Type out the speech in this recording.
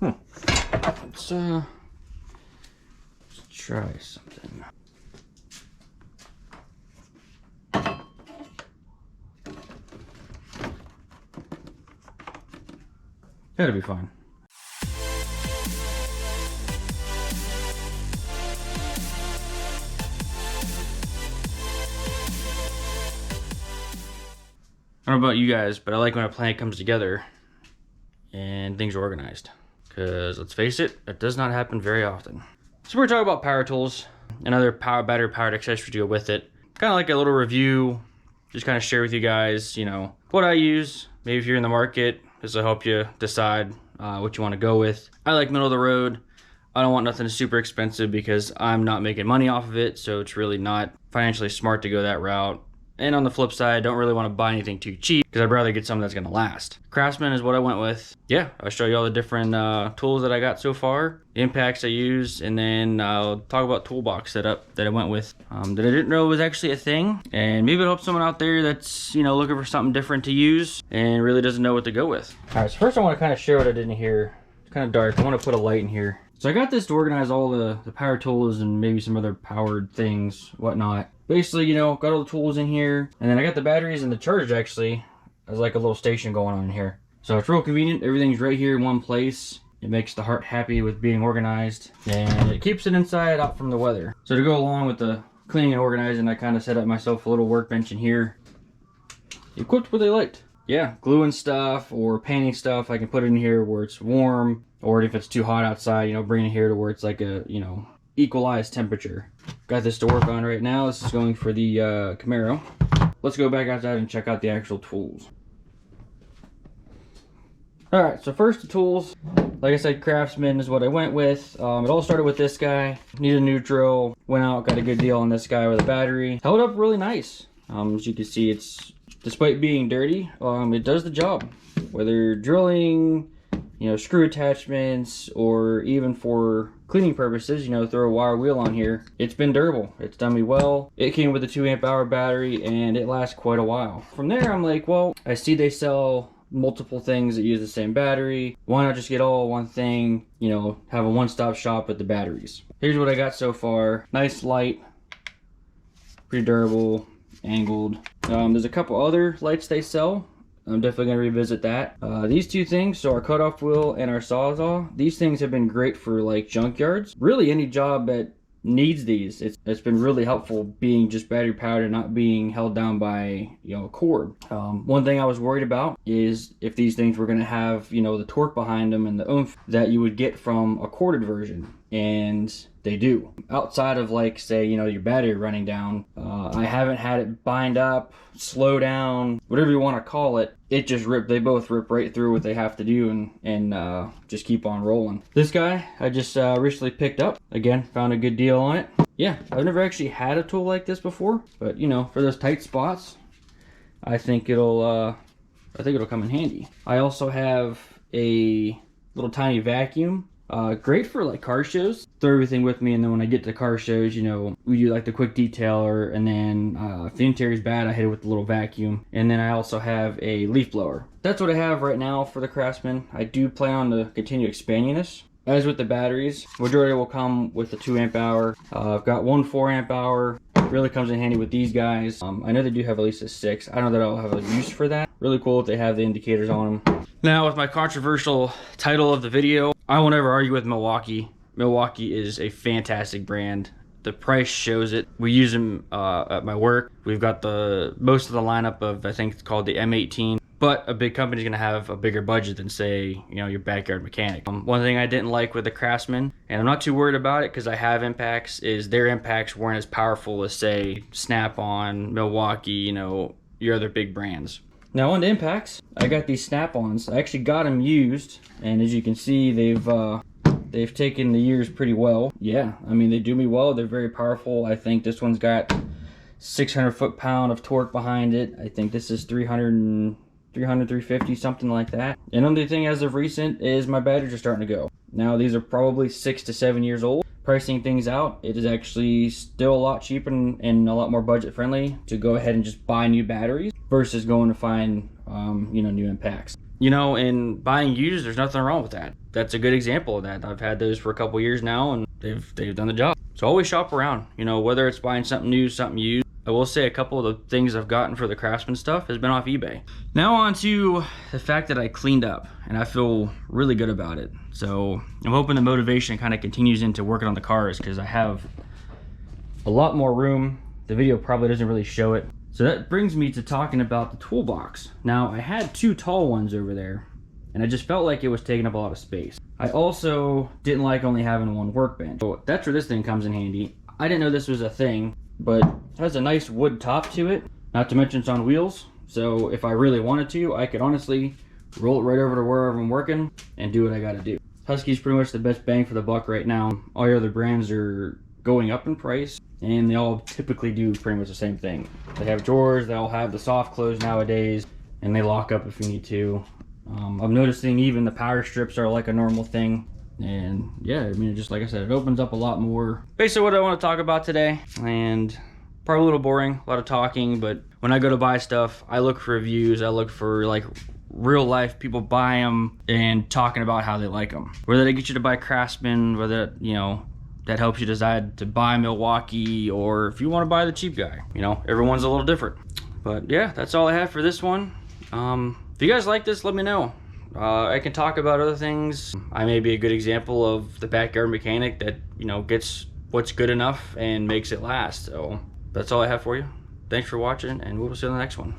Let's try something. That'll be fine. I don't know about you guys, but I like when a plan comes together and things are organized. Because let's face it, it does not happen very often. So we're talking about power tools and other battery powered accessories to go with it. Kind of like a little review, just kind of share with you guys, you know, what I use. Maybe if you're in the market, this will help you decide what you want to go with. I like middle of the road. I don't want nothing super expensive because I'm not making money off of it, so it's really not financially smart to go that route. And on the flip side, I don't really want to buy anything too cheap because I'd rather get something that's going to last. Craftsman is what I went with. Yeah, I'll show you all the different tools that I got so far, the impacts I use, and then I'll talk about toolbox setup that I went with that I didn't know was actually a thing. And maybe it'll help someone out there that's, you know, looking for something different to use and really doesn't know what to go with. All right, so first I want to kind of show what I did in here. It's kind of dark. I want to put a light in here. So I got this to organize all the power tools and maybe some other powered things, whatnot. Basically, you know, got all the tools in here, and then I got the batteries and the charge actually as like a little station going on in here. So it's real convenient. Everything's right here in one place. It makes the heart happy with being organized, and it keeps it inside out from the weather. So to go along with the cleaning and organizing, I kind of set up myself a little workbench in here, equipped what they liked. Yeah, gluing stuff or painting stuff, I can put it in here where it's warm, or if it's too hot outside, you know, bring it here to where it's like a, you know, equalized temperature. Got this to work on right now. This is going for the Camaro. Let's go back outside and check out the actual tools. Alright, so first the tools. Like I said, Craftsman is what I went with. It all started with this guy. Needed a new drill. Went out, got a good deal on this guy with a battery. Held up really nice. As you can see, it's, despite being dirty, it does the job. Whether drilling, you know, screw attachments, or even for cleaning purposes, you know, throw a wire wheel on here. It's been durable. It's done me well. It came with a 2 amp-hour battery and it lasts quite a while. From there, I'm like, well, I see they sell multiple things that use the same battery. Why not just get all one thing, you know, have a one-stop shop with the batteries. Here's what I got so far. Nice light, pretty durable, angled. There's a couple other lights they sell. I'm definitely going to revisit that. These two things, so our cutoff wheel and our sawzall, these things have been great for like junkyards. Really any job that needs these. It's been really helpful being just battery powered and not being held down by, you know, a cord. One thing I was worried about is if these things were going to have, you know, the torque behind them and the oomph that you would get from a corded version. And they do. Outside of like, say, you know, your battery running down, I haven't had it bind up, slow down, whatever you want to call it. It just ripped. They both rip right through what they have to do and just keep on rolling. This guy I just recently picked up. Again, found a good deal on it. Yeah, I've never actually had a tool like this before, but you know, for those tight spots, I think it'll come in handy. I also have a little tiny vacuum. Great for like car shows. Throw everything with me, and then when I get to car shows, you know, we do like the quick detailer, and then if the interior's bad, I hit it with the little vacuum. And then I also have a leaf blower. That's what I have right now for the Craftsman. I do plan on to continue expanding this. As with the batteries, majority will come with the 2 amp-hour. I've got one 4 amp-hour. Really comes in handy with these guys. I know they do have at least a 6. I don't know that I'll have a use for that. Really cool if they have the indicators on them. Now, with my controversial title of the video, I won't ever argue with Milwaukee. Milwaukee is a fantastic brand. The price shows it. We use them at my work. We've got most of the lineup of, I think it's called the M18. But a big company's gonna have a bigger budget than, say, you know, your backyard mechanic. One thing I didn't like with the Craftsman, and I'm not too worried about it because I have impacts, is their impacts weren't as powerful as, say, Snap-on, Milwaukee, you know, your other big brands. Now on the impacts, I got these Snap-ons. I actually got them used, and as you can see, they've taken the years pretty well. Yeah, I mean, they do me well. They're very powerful. I think this one's got 600 foot-pound of torque behind it. I think this is 300, 350, something like that. And only thing as of recent is my batteries are starting to go. Now these are probably 6 to 7 years old. Pricing things out, it is actually still a lot cheaper and a lot more budget friendly to go ahead and just buy new batteries versus going to find you know, new impacts. You know, and buying used, there's nothing wrong with that. That's a good example of that. I've had those for a couple years now, and they've done the job. So always shop around, you know, whether it's buying something new, something used. I will say a couple of the things I've gotten for the Craftsman stuff has been off eBay. Now on to the fact that I cleaned up, and I feel really good about it. So I'm hoping the motivation kind of continues into working on the cars, because I have a lot more room. The video probably doesn't really show it. So that brings me to talking about the toolbox. Now, I had 2 tall ones over there, and I just felt like it was taking up a lot of space. I also didn't like only having 1 workbench. So that's where this thing comes in handy. I didn't know this was a thing, but it has a nice wood top to it, not to mention it's on wheels. So if I really wanted to, I could honestly roll it right over to wherever I'm working and do what I gotta do. Husky's pretty much the best bang for the buck right now. All your other brands are going up in price, and they all typically do pretty much the same thing. They have drawers, they all have the soft close nowadays, and they lock up if you need to. I'm noticing even the power strips are like a normal thing. And yeah, I mean, just like I said, it opens up a lot more. Basically what I want to talk about today, and probably a little boring, a lot of talking, but when I go to buy stuff, I look for reviews, I look for like real life people buy them and talking about how they like them. Whether they get you to buy Craftsman, whether, you know, that helps you decide to buy Milwaukee, or if you want to buy the cheap guy. You know, everyone's a little different. But yeah, that's all I have for this one. If you guys like this, let me know. I can talk about other things. I may be a good example of the backyard mechanic that, you know, gets what's good enough and makes it last. So that's all I have for you. Thanks for watching, and we'll see you in the next one.